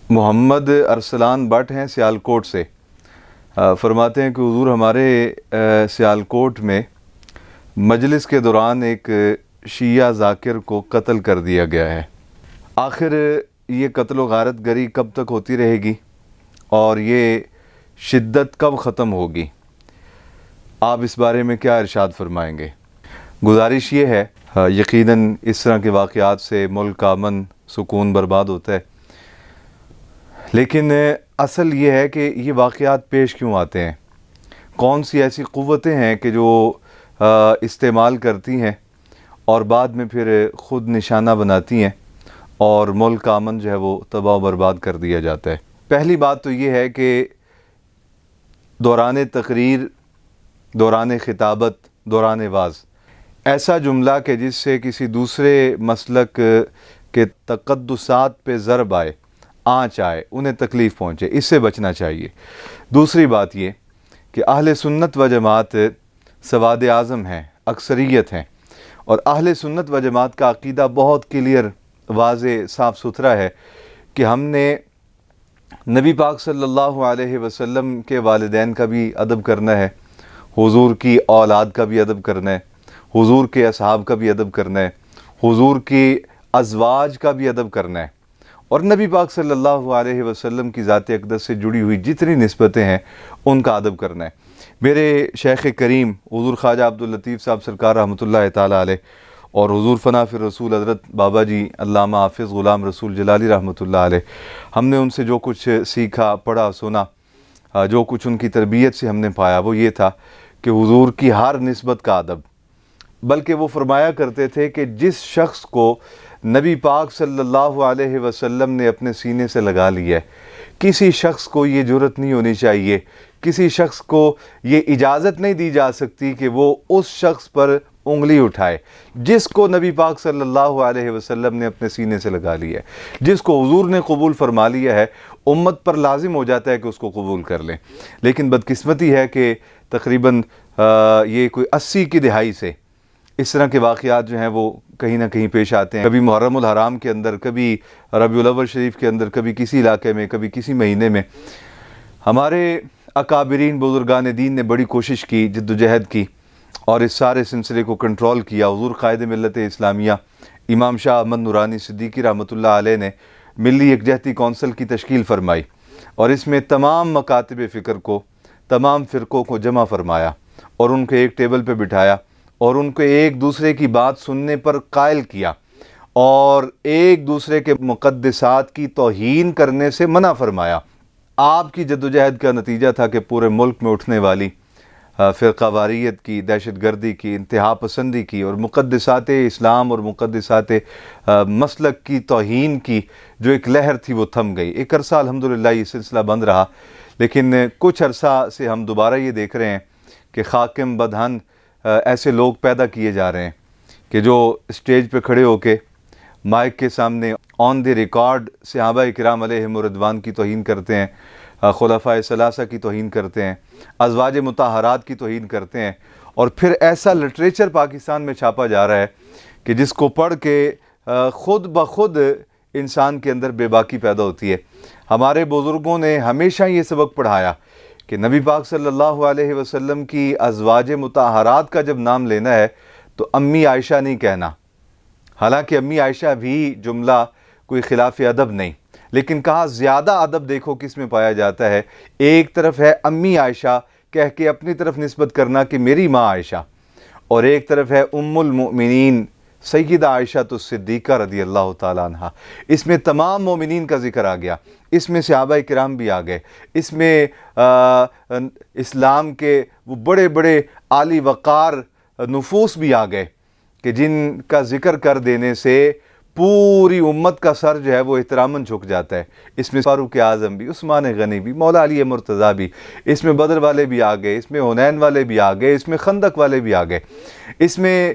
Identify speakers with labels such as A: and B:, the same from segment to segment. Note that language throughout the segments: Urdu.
A: محمد ارسلان بٹ ہیں سیالکوٹ سے، فرماتے ہیں کہ حضور ہمارے سیالکوٹ میں مجلس کے دوران ایک شیعہ ذاکر کو قتل کر دیا گیا ہے۔ آخر یہ قتل و غارت گری کب تک ہوتی رہے گی اور یہ شدت کب ختم ہوگی؟ آپ اس بارے میں کیا ارشاد فرمائیں گے؟ گزارش یہ ہے، یقیناً اس طرح کے واقعات سے ملک کا امن سکون برباد ہوتا ہے، لیکن اصل یہ ہے کہ یہ واقعات پیش کیوں آتے ہیں؟ کون سی ایسی قوتیں ہیں کہ جو استعمال کرتی ہیں اور بعد میں پھر خود نشانہ بناتی ہیں اور ملک کا امن جو ہے وہ تباہ و برباد کر دیا جاتا ہے؟ پہلی بات تو یہ ہے کہ دوران تقریر، دوران خطابت، دوران وعظ ایسا جملہ کہ جس سے کسی دوسرے مسلک کے تقدسات پہ ضرب آئے، آنچ آئے، انہیں تکلیف پہنچے، اس سے بچنا چاہیے۔ دوسری بات یہ کہ اہل سنت و جماعت سواد اعظم ہیں، اکثریت ہیں، اور اہل سنت و جماعت کا عقیدہ بہت کلیئر، واضح، صاف ستھرا ہے کہ ہم نے نبی پاک صلی اللہ علیہ وسلم کے والدین کا بھی ادب کرنا ہے، حضور کی اولاد کا بھی ادب کرنا ہے، حضور کے اصحاب کا بھی ادب کرنا ہے، حضور کی ازواج کا بھی ادب کرنا ہے، اور نبی پاک صلی اللہ علیہ وسلم کی ذات اقدس سے جڑی ہوئی جتنی نسبتیں ہیں ان کا ادب کرنا ہے۔ میرے شیخ کریم حضور خواجہ عبداللطیف صاحب سرکار رحمۃ اللہ تعالیٰ علیہ اور حضور فنا فی الرسول حضرت بابا جی علامہ حافظ غلام رسول جلالی رحمۃ اللہ علیہ، ہم نے ان سے جو کچھ سیکھا، پڑھا، سنا، جو کچھ ان کی تربیت سے ہم نے پایا وہ یہ تھا کہ حضور کی ہر نسبت کا ادب، بلکہ وہ فرمایا کرتے تھے کہ جس شخص کو نبی پاک صلی اللہ علیہ وسلم نے اپنے سینے سے لگا لیا ہے، کسی شخص کو یہ جرت نہیں ہونی چاہیے، کسی شخص کو یہ اجازت نہیں دی جا سکتی کہ وہ اس شخص پر انگلی اٹھائے جس کو نبی پاک صلی اللہ علیہ وسلم نے اپنے سینے سے لگا لیا ہے، جس کو حضور نے قبول فرما لیا ہے، امت پر لازم ہو جاتا ہے کہ اس کو قبول کر لیں۔ لیکن بدقسمتی ہے کہ تقریباً یہ کوئی 80 کی دہائی سے اس طرح کے واقعات جو ہیں وہ کہیں نہ کہیں پیش آتے ہیں، کبھی محرم الحرام کے اندر، کبھی ربیع الاول شریف کے اندر، کبھی کسی علاقے میں، کبھی کسی مہینے میں۔ ہمارے اکابرین بزرگان دین نے بڑی کوشش کی، جد و جہد کی اور اس سارے سلسلے کو کنٹرول کیا۔ حضور قائد ملت اسلامیہ امام شاہ احمد نورانی صدیقی رحمۃ اللہ علیہ نے ملی یکجہتی کونسل کی تشکیل فرمائی اور اس میں تمام مکاتب فکر کو، تمام فرقوں کو جمع فرمایا اور ان کو ایک ٹیبل پہ بٹھایا اور ان کو ایک دوسرے کی بات سننے پر قائل کیا اور ایک دوسرے کے مقدسات کی توہین کرنے سے منع فرمایا۔ آپ کی جدوجہد کا نتیجہ تھا کہ پورے ملک میں اٹھنے والی فرقہ واریت کی، دہشت گردی کی، انتہا پسندی کی اور مقدسات اسلام اور مقدسات مسلک کی توہین کی جو ایک لہر تھی وہ تھم گئی۔ ایک عرصہ الحمدللہ یہ سلسلہ بند رہا، لیکن کچھ عرصہ سے ہم دوبارہ یہ دیکھ رہے ہیں کہ خاکم بدہن ایسے لوگ پیدا کیے جا رہے ہیں کہ جو اسٹیج پہ کھڑے ہو کے مائک کے سامنے آن دی ریکارڈ صحابہ کرام علیہم رضوان کی توہین کرتے ہیں، خلفائے ثلاثہ کی توہین کرتے ہیں، ازواج مطہرات کی توہین کرتے ہیں، اور پھر ایسا لٹریچر پاکستان میں چھاپا جا رہا ہے کہ جس کو پڑھ کے خود بخود انسان کے اندر بے باکی پیدا ہوتی ہے۔ ہمارے بزرگوں نے ہمیشہ یہ سبق پڑھایا کہ نبی پاک صلی اللہ علیہ وسلم کی ازواج مطہرات کا جب نام لینا ہے تو امی عائشہ نہیں کہنا، حالانکہ امی عائشہ بھی جملہ کوئی خلاف ادب نہیں، لیکن کہا زیادہ ادب دیکھو کس میں پایا جاتا ہے۔ ایک طرف ہے امی عائشہ کہہ کے اپنی طرف نسبت کرنا کہ میری ماں عائشہ، اور ایک طرف ہے ام المؤمنین سیدہ عائشہ صدیقہ رضی اللہ تعالیٰ عنہ۔ اس میں تمام مومنین کا ذکر آ گیا، اس میں صحابہ کرام بھی آ گئے، اس میں اسلام کے وہ بڑے بڑے عالی وقار نفوس بھی آ گئے کہ جن کا ذکر کر دینے سے پوری امت کا سر جو ہے وہ احتراماً جھک جاتا ہے۔ اس میں فاروق اعظم بھی، عثمان غنی بھی، مولا علی مرتضیٰ بھی، اس میں بدر والے بھی آ گئے، اس میں حنین والے بھی آ گئے، اس میں خندق والے بھی آ گئے، اس میں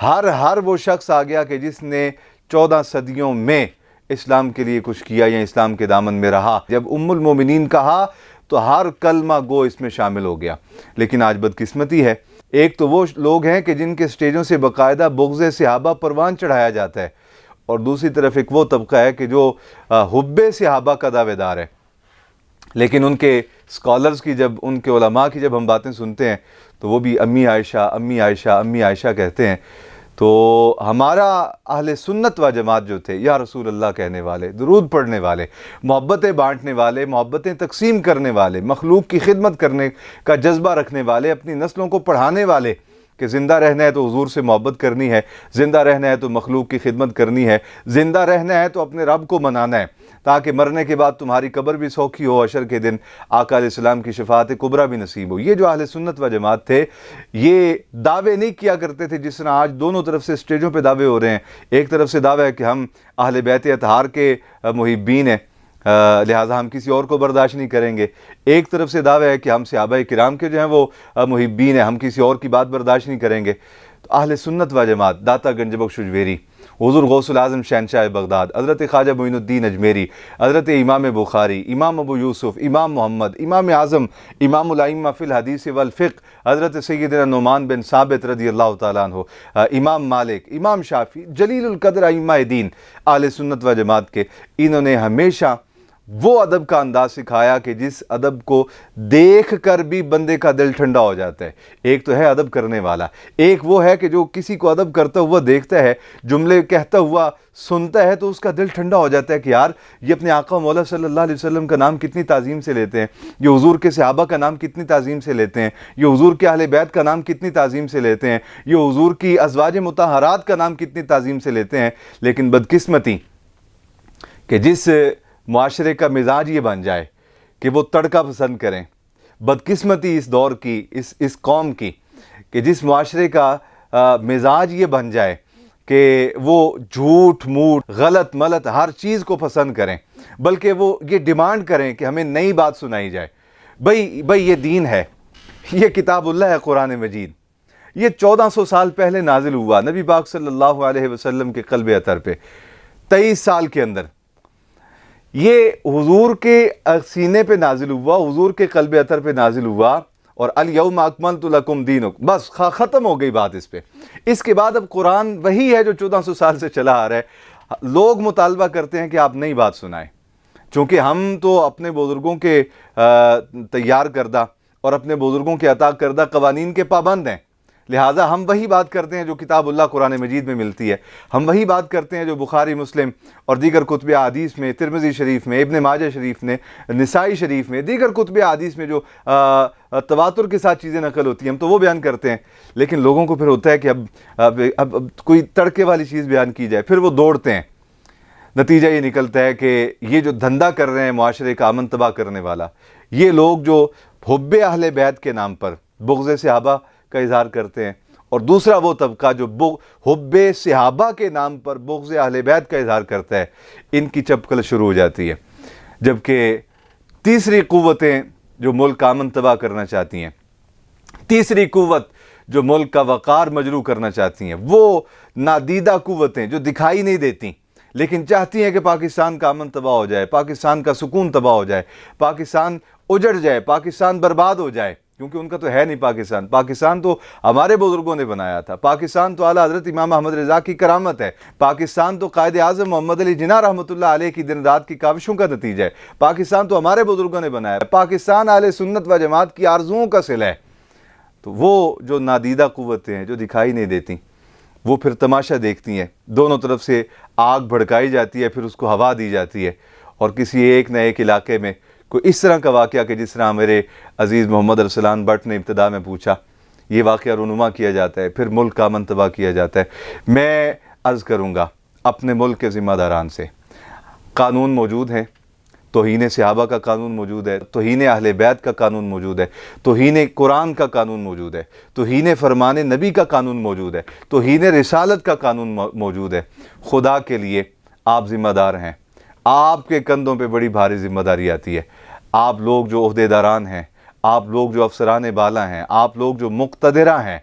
A: ہر وہ شخص آ گیا کہ جس نے 14 صدیوں میں اسلام کے لیے کچھ کیا یا اسلام کے دامن میں رہا۔ جب ام المومنین کہا تو ہر کلمہ گو اس میں شامل ہو گیا۔ لیکن آج بدقسمتی ہے، ایک تو وہ لوگ ہیں کہ جن کے سٹیجوں سے باقاعدہ بغض صحابہ پروان چڑھایا جاتا ہے، اور دوسری طرف ایک وہ طبقہ ہے کہ جو حب صحابہ کا دعوے دار ہے، لیکن ان کے اسکالرز کی جب، ان کے علماء کی جب ہم باتیں سنتے ہیں تو وہ بھی امی عائشہ امی عائشہ امی عائشہ کہتے ہیں۔ تو ہمارا اہل سنت و جماعت جو تھے، یا رسول اللہ کہنے والے، درود پڑھنے والے، محبتیں بانٹنے والے، محبتیں تقسیم کرنے والے، مخلوق کی خدمت کرنے کا جذبہ رکھنے والے، اپنی نسلوں کو پڑھانے والے کہ زندہ رہنا ہے تو حضور سے محبت کرنی ہے، زندہ رہنا ہے تو مخلوق کی خدمت کرنی ہے، زندہ رہنا ہے تو اپنے رب کو منانا ہے، تاکہ مرنے کے بعد تمہاری قبر بھی سوکھی ہو، حشر کے دن آقا علیہ السلام کی شفاعت کبریٰ بھی نصیب ہو۔ یہ جو اہل سنت و جماعت تھے یہ دعوے نہیں کیا کرتے تھے جس طرح آج دونوں طرف سے اسٹیجوں پہ دعوے ہو رہے ہیں۔ ایک طرف سے دعویٰ ہے کہ ہم اہل بیت اطہار کے محبین ہیں، لہٰذا ہم کسی اور کو برداشت نہیں کریں گے۔ ایک طرف سے دعویٰ ہے کہ ہم صحابہ کرام کے جو ہیں وہ محبین ہیں، ہم کسی اور کی بات برداشت نہیں کریں گے۔ تو اہل سنت و جماعت، داتا گنج بخش اجمیری، حضور غوث العظم شہنشاہ بغداد، حضرت خواجہ معین الدین اجمیری، حضرت امام بخاری، امام ابو یوسف، امام محمد، امام اعظم، امام الائمہ فی الحدیث والفقہ، حضرت سیدنا نعمان بن ثابت رضی اللہ تعالیٰ عنہ، امام مالک، امام شافعی، جلیل القدر ائمہ دین اہل سنت و جماعت کے، انہوں نے ہمیشہ وہ ادب کا انداز سکھایا کہ جس ادب کو دیکھ کر بھی بندے کا دل ٹھنڈا ہو جاتا ہے۔ ایک تو ہے ادب کرنے والا، ایک وہ ہے کہ جو کسی کو ادب کرتا ہوا دیکھتا ہے، جملے کہتا ہوا سنتا ہے تو اس کا دل ٹھنڈا ہو جاتا ہے کہ یار یہ اپنے آقا مولا صلی اللہ علیہ وسلم کا نام کتنی تعظیم سے لیتے ہیں، یہ حضور کے صحابہ کا نام کتنی تعظیم سے لیتے ہیں، یہ حضور کے اہل بیت کا نام کتنی تعظیم سے لیتے ہیں، یہ حضور کی ازواج مطہرات کا نام کتنی تعظیم سے لیتے ہیں۔ لیکن بدقسمتی کہ جس معاشرے کا مزاج یہ بن جائے کہ وہ تڑکا پسند کریں، بدقسمتی اس دور کی، اس قوم کی کہ جس معاشرے کا مزاج یہ بن جائے کہ وہ جھوٹ موٹ غلط ملت ہر چیز کو پسند کریں، بلکہ وہ یہ ڈیمانڈ کریں کہ ہمیں نئی بات سنائی جائے۔ بھئی یہ دین ہے، یہ کتاب اللہ ہے قرآن مجید، یہ 1400 سال پہلے نازل ہوا نبی پاک صلی اللہ علیہ وسلم کے قلب اطہر پہ، 23 سال کے اندر یہ حضور کے سینے پہ نازل ہوا، حضور کے قلب اطہر پہ نازل ہوا، اور الیوم اکملت لکم دینکم، بس ختم ہو گئی بات اس پہ۔ اس کے بعد اب قرآن وہی ہے جو 1400 سال سے چلا آ رہا ہے۔ لوگ مطالبہ کرتے ہیں کہ آپ نئی بات سنائیں، چونکہ ہم تو اپنے بزرگوں کے تیار کردہ اور اپنے بزرگوں کے عطا کردہ قوانین کے پابند ہیں، لہٰذا ہم وہی بات کرتے ہیں جو کتاب اللہ قرآن مجید میں ملتی ہے، ہم وہی بات کرتے ہیں جو بخاری، مسلم اور دیگر کتب احادیث میں، ترمذی شریف میں، ابن ماجہ شریف میں، نسائی شریف میں، دیگر کتب احادیث میں جو تواتر کے ساتھ چیزیں نقل ہوتی ہیں ہم تو وہ بیان کرتے ہیں۔ لیکن لوگوں کو پھر ہوتا ہے کہ اب کوئی تڑکے والی چیز بیان کی جائے، پھر وہ دوڑتے ہیں۔ نتیجہ یہ نکلتا ہے کہ یہ جو دھندا کر رہے ہیں معاشرے کا امن تباہ کرنے والا، یہ لوگ جو حب اہل بیت کے نام پر بغض صحابہ کا اظہار کرتے ہیں، اور دوسرا وہ طبقہ جو حب صحابہ کے نام پر بغض اہل بیت کا اظہار کرتا ہے، ان کی چپکل شروع ہو جاتی ہے۔ جبکہ تیسری قوتیں جو ملک کا امن تباہ کرنا چاہتی ہیں، تیسری قوت جو ملک کا وقار مجروح کرنا چاہتی ہیں، وہ نادیدہ قوتیں جو دکھائی نہیں دیتی لیکن چاہتی ہیں کہ پاکستان کا امن تباہ ہو جائے، پاکستان کا سکون تباہ ہو جائے، پاکستان اجڑ جائے، پاکستان برباد ہو جائے، کیونکہ ان کا تو ہے نہیں پاکستان۔ پاکستان تو ہمارے بزرگوں نے بنایا تھا، پاکستان تو اعلیٰ حضرت امام احمد رضا کی کرامت ہے، پاکستان تو قائد اعظم محمد علی جناح رحمۃ اللہ علیہ کی دن رات کی کاوشوں کا نتیجہ ہے، پاکستان تو ہمارے بزرگوں نے بنایا ہے، پاکستان اہل سنت و جماعت کی آرزوؤں کا صلہ ہے۔ تو وہ جو نادیدہ قوتیں ہیں جو دکھائی نہیں دیتی، وہ پھر تماشا دیکھتی ہیں، دونوں طرف سے آگ بھڑکائی جاتی ہے، پھر اس کو ہوا دی جاتی ہے، اور کسی ایک نہ ایک علاقے میں کوئی اس طرح کا واقعہ کہ جس طرح میرے عزیز محمد ارسلان بٹ نے ابتدا میں پوچھا، یہ واقعہ رونما کیا جاتا ہے، پھر ملک کا امن تباہ کیا جاتا ہے۔ میں عرض کروں گا اپنے ملک کے ذمہ داران سے، قانون موجود ہیں، توہین صحابہ کا قانون موجود ہے، توہین اہل بیت کا قانون موجود ہے، توہین قرآن کا قانون موجود ہے، توہین فرمان نبی کا قانون موجود ہے، توہین رسالت کا قانون موجود ہے۔ خدا کے لیے آپ ذمہ دار ہیں، آپ کے کندھوں پہ بڑی بھاری ذمہ داری آتی ہے۔ آپ لوگ جو عہدے داران ہیں، آپ لوگ جو افسران بالا ہیں، آپ لوگ جو مقتدرہ ہیں،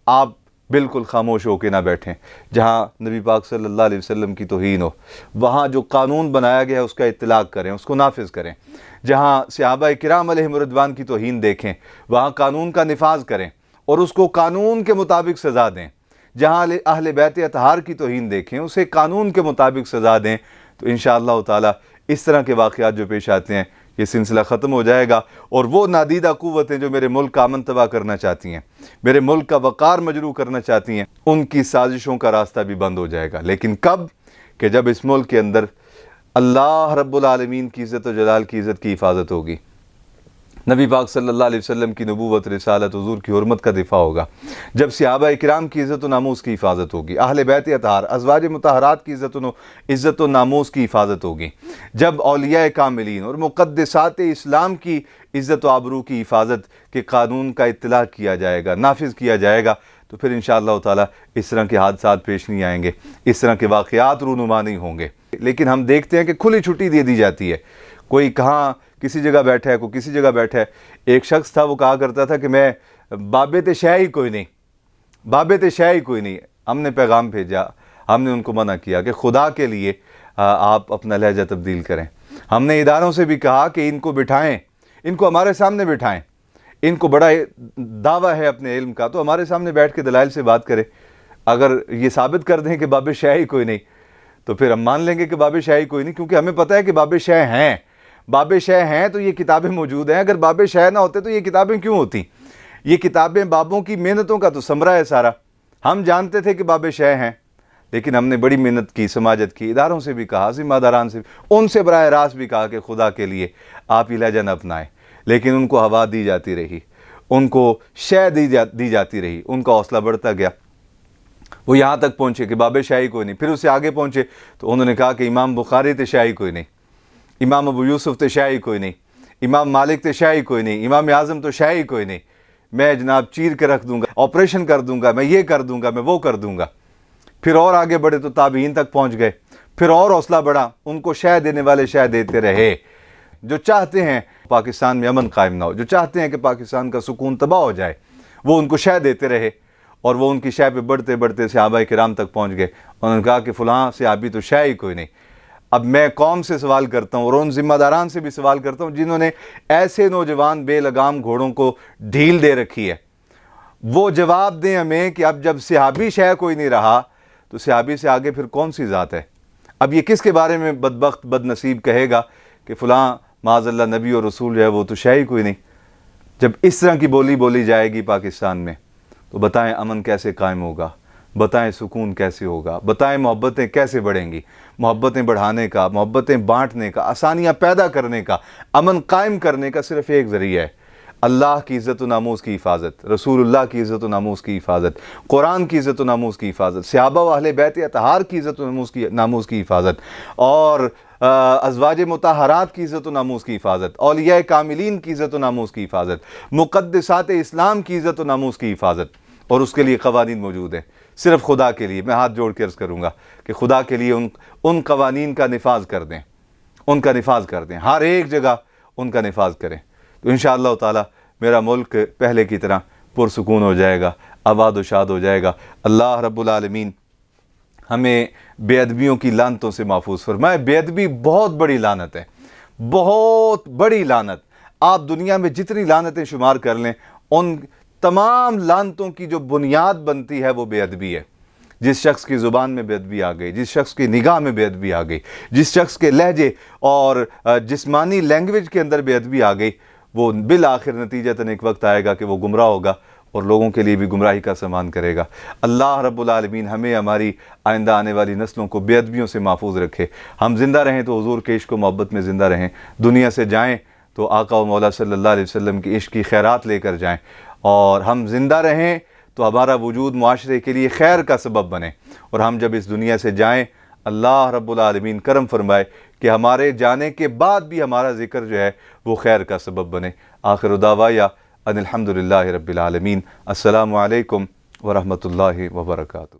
A: آپ بالکل خاموش ہو کے نہ بیٹھیں۔ جہاں نبی پاک صلی اللہ علیہ وسلم کی توہین ہو، وہاں جو قانون بنایا گیا ہے اس کا اطلاق کریں، اس کو نافذ کریں۔ جہاں صحابہ کرام علیہم رضوان کی توہین دیکھیں، وہاں قانون کا نفاذ کریں اور اس کو قانون کے مطابق سزا دیں۔ جہاں اہل بیت اطہار کی توہین دیکھیں اسے قانون کے مطابق سزا دیں، تو انشاءاللہ تعالی اس طرح کے واقعات جو پیش آتے ہیں یہ سلسلہ ختم ہو جائے گا، اور وہ نادیدہ قوتیں جو میرے ملک کا امن تباہ کرنا چاہتی ہیں، میرے ملک کا وقار مجروح کرنا چاہتی ہیں، ان کی سازشوں کا راستہ بھی بند ہو جائے گا۔ لیکن کب؟ کہ جب اس ملک کے اندر اللہ رب العالمین کی عزت و جلال کی عزت کی حفاظت ہوگی، نبی پاک صلی اللہ علیہ وسلم کی نبوت، رسالت، حضور کی حرمت کا دفاع ہوگا، جب صحابہ کرام کی عزت و ناموس کی حفاظت ہوگی، اہل بیت اطہار، ازواج مطہرات کی عزت و ناموس کی حفاظت ہوگی، جب اولیاء کاملین اور مقدسات اسلام کی عزت و آبرو کی حفاظت کے قانون کا اطلاع کیا جائے گا، نافذ کیا جائے گا، تو پھر انشاءاللہ تعالی اس طرح کے حادثات پیش نہیں آئیں گے، اس طرح کے واقعات رونما نہیں ہوں گے۔ لیکن ہم دیکھتے ہیں کہ کھلی چھٹی دے دی جاتی ہے، کوئی کہاں کسی جگہ بیٹھا ہے، کوئی کسی جگہ بیٹھا ہے۔ ایک شخص تھا، وہ کہا کرتا تھا کہ میں بابت شے ہی کوئی نہیں، بابت شے ہی کوئی نہیں۔ ہم نے پیغام بھیجا، ہم نے ان کو منع کیا کہ خدا کے لیے آپ اپنا لہجہ تبدیل کریں۔ ہم نے اداروں سے بھی کہا کہ ان کو بٹھائیں، ان کو ہمارے سامنے بٹھائیں، ان کو بڑا دعویٰ ہے اپنے علم کا، تو ہمارے سامنے بیٹھ کے دلائل سے بات کرے۔ اگر یہ ثابت کر دیں کہ باب شے ہی کوئی نہیں تو پھر ہم مان لیں گے کہ باب شے ہی کوئی نہیں، کیونکہ ہمیں پتہ ہے کہ باب شے ہیں، باب شے ہیں تو یہ کتابیں موجود ہیں۔ اگر باب شے نہ ہوتے تو یہ کتابیں کیوں ہوتی؟ یہ کتابیں بابوں کی محنتوں کا تو ثمرہ ہے سارا۔ ہم جانتے تھے کہ باب شے ہیں، لیکن ہم نے بڑی محنت کی، سماجت کی، اداروں سے بھی کہا، ذمہ داران سے بھی، ان سے براہ راست بھی کہا کہ خدا کے لیے آپ یہ لہجہ نہ اپنائیں، لیکن ان کو ہوا دی جاتی رہی، ان کو شے دی جاتی رہی، ان کا حوصلہ بڑھتا گیا۔ وہ یہاں تک پہنچے کہ باب شے ہی کوئی نہیں، پھر اس سے آگے پہنچے تو انہوں نے کہا کہ امام بخاری تے شے ہی کوئی نہیں، امام ابو یوسف تے شے ہی کوئی نہیں، امام مالک تے شے ہی کوئی نہیں، امام اعظم تو شے ہی کوئی نہیں، میں جناب چیر کے رکھ دوں گا، آپریشن کر دوں گا، میں یہ کر دوں گا، میں وہ کر دوں گا۔ پھر اور آگے بڑھے تو تابعین تک پہنچ گئے، پھر اور حوصلہ بڑھا، ان کو شے دینے والے شے دیتے رہے۔ جو چاہتے ہیں پاکستان میں امن قائم نہ ہو، جو چاہتے ہیں کہ پاکستان کا سکون تباہ ہو جائے، وہ ان کو شے دیتے رہے، اور وہ ان کی شے پہ بڑھتے بڑھتے صحابہ کرام تک پہنچ گئے۔ انہوں نے کہا کہ فلاں صحابی تو شے ہی کوئی نہیں۔ اب میں قوم سے سوال کرتا ہوں اور ان ذمہ داران سے بھی سوال کرتا ہوں جنہوں نے ایسے نوجوان بے لگام گھوڑوں کو ڈھیل دے رکھی ہے، وہ جواب دیں ہمیں کہ اب جب صحابی شے کوئی نہیں رہا تو صحابی سے آگے پھر کون سی ذات ہے؟ اب یہ کس کے بارے میں بدبخت بد نصیب کہے گا کہ فلاں معاذ اللہ نبی اور رسول جو ہے وہ تو شے ہی کوئی نہیں؟ جب اس طرح کی بولی بولی جائے گی پاکستان میں تو بتائیں امن کیسے قائم ہوگا، بتائیں سکون کیسے ہوگا، بتائیں محبتیں کیسے بڑھیں گی؟ محبتیں بڑھانے کا، محبتیں بانٹنے کا، آسانیاں پیدا کرنے کا، امن قائم کرنے کا صرف ایک ذریعہ ہے، اللہ کی عزت و ناموس کی حفاظت، رسول اللہ کی عزت و ناموس کی حفاظت، قرآن کی عزت و ناموس کی حفاظت، صحابہ و اہل بیت اطہار کی عزت و ناموس کی حفاظت، اور ازواج مطہرات کی عزت و ناموس کی حفاظت، اولیاء کاملین کی عزت و ناموس کی حفاظت، مقدسات اسلام کی عزت و ناموس کی حفاظت، اور اس کے لیے قوانین موجود ہیں۔ صرف خدا کے لیے میں ہاتھ جوڑ کے عرض کروں گا کہ خدا کے لیے ان قوانین کا نفاذ کر دیں، ان کا نفاذ کر دیں، ہر ایک جگہ ان کا نفاذ کریں، تو انشاءاللہ تعالی میرا ملک پہلے کی طرح پرسکون ہو جائے گا، آباد و شاد ہو جائے گا۔ اللہ رب العالمین ہمیں بے ادبیوں کی لعنتوں سے محفوظ فرمائے۔ بے ادبی بہت بڑی لعنت ہے، بہت بڑی لعنت۔ آپ دنیا میں جتنی لعنتیں شمار کر لیں، ان تمام لعنتوں کی جو بنیاد بنتی ہے وہ بے ادبی ہے۔ جس شخص کی زبان میں بے ادبی آ گئی، جس شخص کی نگاہ میں بے ادبی آ گئی، جس شخص کے لہجے اور جسمانی لینگویج کے اندر بے ادبی آ گئی، وہ بالآخر نتیجتاً ایک وقت آئے گا کہ وہ گمراہ ہوگا اور لوگوں کے لیے بھی گمراہی کا سامان کرے گا۔ اللہ رب العالمین ہمیں ہماری آئندہ آنے والی نسلوں کو بے ادبیوں سے محفوظ رکھے۔ ہم زندہ رہیں تو حضور کے عشق و محبت میں زندہ رہیں، دنیا سے جائیں تو آقا و مولا صلی اللہ علیہ وسلم کی عشق کی خیرات لے کر جائیں، اور ہم زندہ رہیں تو ہمارا وجود معاشرے کے لیے خیر کا سبب بنے، اور ہم جب اس دنیا سے جائیں اللہ رب العالمین کرم فرمائے کہ ہمارے جانے کے بعد بھی ہمارا ذکر جو ہے وہ خیر کا سبب بنے۔ آخر دعوایا ان الحمدللہ رب العالمین۔ السلام علیکم ورحمۃ اللہ وبرکاتہ۔